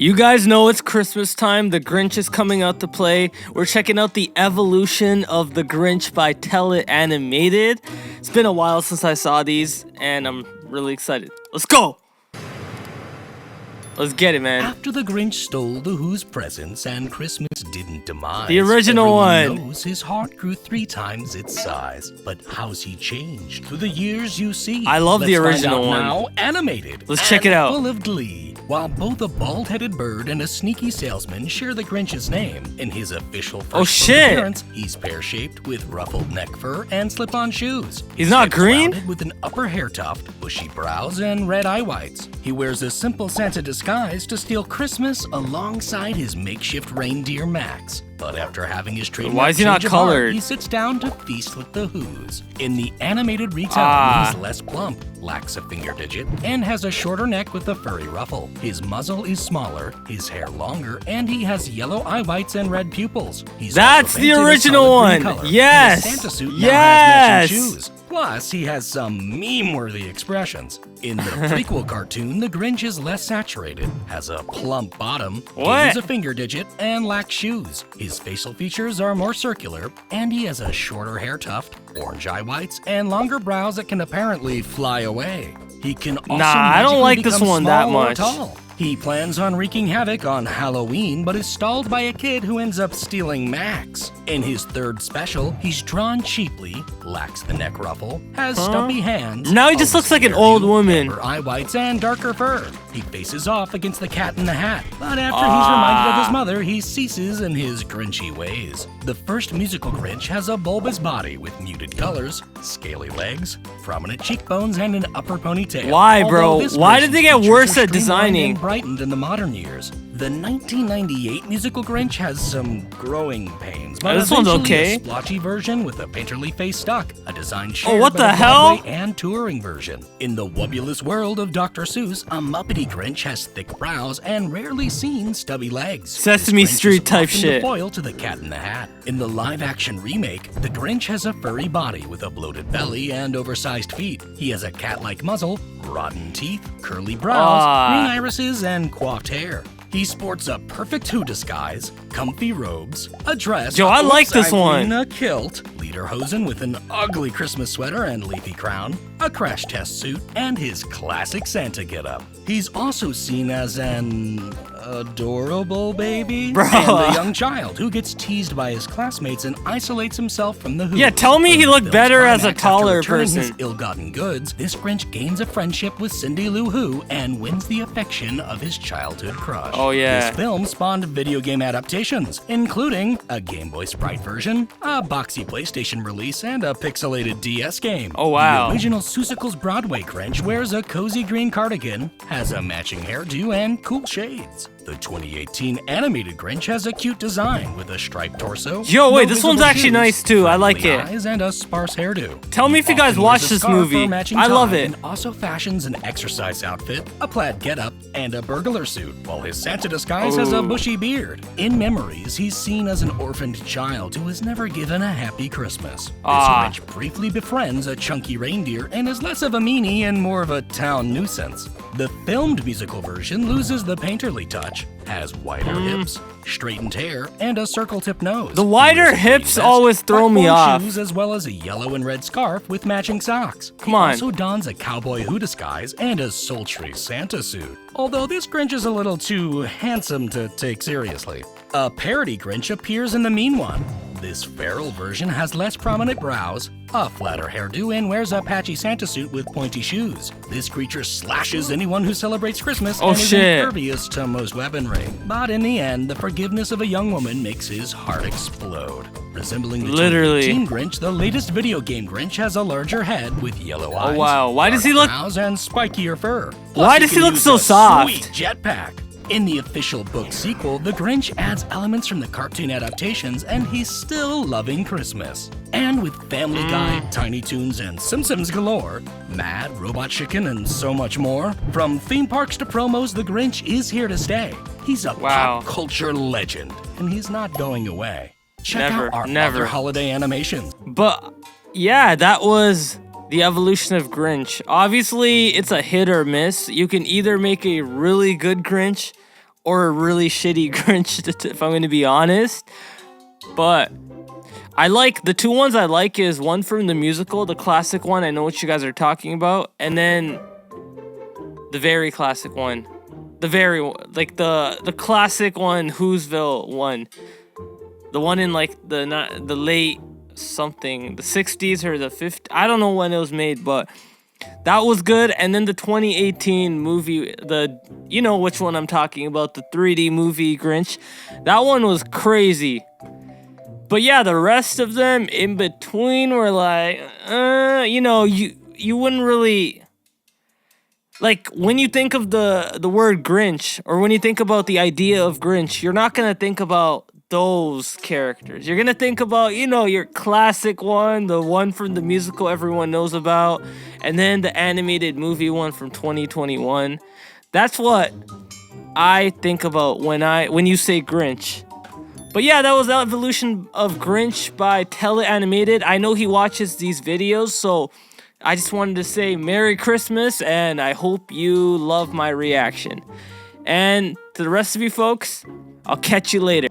You guys know it's Christmas time. The Grinch is coming out to play. We're checking out the evolution of the Grinch by Animated. It's been a while since I saw these, and I'm really excited. Let's go! Let's get it, man. After the Grinch stole the Who's presents and Christmas didn't demise, The original everyone one. knows his heart grew 3 times its size. But how's he changed through the years you see? I love the Let's original find out one. Now, animated. Let's check it out. Full of glee. While both a bald-headed bird and a sneaky salesman share the Grinch's name, in his official first appearance, he's pear-shaped with ruffled neck fur and slip-on shoes. He's not green? Rounded with an upper hair tuft, bushy brows, and red eye whites. He wears a simple Santa disguise to steal Christmas alongside his makeshift reindeer Max. But after having his trademark Why is he not change of heart, colored? he sits down to feast with the Who's. In the animated retelling, he's less plump, lacks a finger digit, and has a shorter neck with a furry ruffle. His muzzle is smaller, his hair longer, and he has yellow eye whites and red pupils. He's That's also the painted a original solid green one. color, Yes. and his Santa suit now Yes. has matching shoes. Plus, he has some meme-worthy expressions. In the prequel cartoon, the Grinch is less saturated, has a plump bottom, gains a finger digit, and lacks shoes. His facial features are more circular, and he has a shorter hair tuft, orange eye whites, and longer brows that can apparently fly away. He can also I don't like this one that small or much. tall. He plans on wreaking havoc on Halloween, but is stalled by a kid who ends up stealing Max. In his third special, he's drawn cheaply, lacks the neck ruffle, has stumpy hands. Now he just looks like an old woman. Amber eye whites and darker fur. He faces off against the Cat in the Hat, but after he's reminded of his mother, he ceases in his Grinchy ways. The first musical Grinch has a bulbous body with muted colors, scaly legs, prominent cheekbones, and an upper ponytail. Why, bro? Although this Why did they get features worse are at streamlined designing? and brightened in the modern years. The 1998 musical Grinch has some growing pains, but This one's eventually okay. a splotchy version with a painterly face stuck, a design shared Oh, what by the the hell? Broadway and touring version. In the wubbulous world of Dr. Seuss, a Muppety Grinch has thick brows and rarely seen stubby legs. Sesame This Grinch Street is type often shit. the foil to the Cat in the Hat. In the live-action remake, the Grinch has a furry body with a bloated belly and oversized feet. He has a cat-like muzzle, rotten teeth, curly brows, green irises, and coiffed hair. He sports a perfect Who disguise, comfy robes, a dress, Yo, I like this mean one. a kilt, lederhosen with an ugly Christmas sweater and leafy crown, a crash test suit, and his classic Santa getup. He's also seen as an adorable baby Bro. and a young child who gets teased by his classmates and isolates himself from the Who. Yeah, tell me he looked better as a taller His person. ill-gotten goods, this Grinch gains a friendship with Cindy Lou Who and wins the affection of his childhood crush. Oh, yeah. This film spawned video game adaptations, including a Game Boy Sprite version, a boxy PlayStation release, and a pixelated DS game. Oh, wow. The original Seussicles Broadway Grinch wears a cozy green cardigan, has a matching hairdo, and cool shades. The 2018 animated Grinch has a cute design with a striped torso. Yo, wait, no this one's visible actually shoes, nice too. I like friendly it. eyes, and a sparse hairdo. Tell me if you guys Often watched wears a this scarf or movie. matching I love tie it. And also fashions an exercise outfit, a plaid getup, and a burglar suit, while his Santa disguise has a Ooh. bushy beard. In memories, he's seen as an orphaned child who was never given a happy Christmas. This Grinch briefly befriends a chunky reindeer and is less of a meanie and more of a town nuisance. The filmed musical version loses the painterly touch, has wider hips, straightened hair, and a circle-tip nose. The wider He wears a green hips vest, always throw me platform off. shoes, as well as a yellow and red scarf with matching socks. Come on. He also dons a cowboy Who disguise and a sultry Santa suit. Although this Grinch is a little too handsome to take seriously. A parody Grinch appears in the mean one. This feral version has less prominent brows, a flatter hairdo, and wears a patchy Santa suit with pointy shoes. This creature slashes anyone who celebrates Christmas and is shit. impervious to most weaponry. But in the end, the forgiveness of a young woman makes his heart explode. Resembling the Literally. 2018 Grinch, the latest video game Grinch has a larger head with yellow eyes. wow. Why does he dark look- brows, and spikier fur. Why Plus, does he he can look use so a soft? Sweet jetpack. In the official book sequel, the Grinch adds elements from the cartoon adaptations, and he's still loving Christmas. And with Family Guy, Tiny Toons, and Simpsons galore, Mad, Robot Chicken, and so much more, from theme parks to promos, the Grinch is here to stay. He's a Wow. pop culture legend, and he's not going away. Check Never, out our never. other holiday animations. But yeah, that was the evolution of Grinch. Obviously, it's a hit or miss. You can either make a really good Grinch or a really shitty Grinch, if I'm going to be honest. But I like the two ones I like is one from the musical, the classic one. I know what you guys are talking about, and then the very classic one, the classic one, Whoville one, the one in like the late something, the 60s or the 50s. I don't know when it was made, but that was good. And then the 2018 movie, you know which one I'm talking about, the 3D movie Grinch. That one was crazy. But yeah, the rest of them in between were like, you wouldn't really like when you think of the word Grinch, or when you think about the idea of Grinch, you're not gonna think about those characters. You're gonna think about, your classic one, the one from the musical everyone knows about, and then the animated movie one from 2021. That's what I think about when you say Grinch. But yeah, that was the evolution of Grinch by Teleanimated. I know he watches these videos, so I just wanted to say Merry Christmas, and I hope you love my reaction. And to the rest of you folks, I'll catch you later.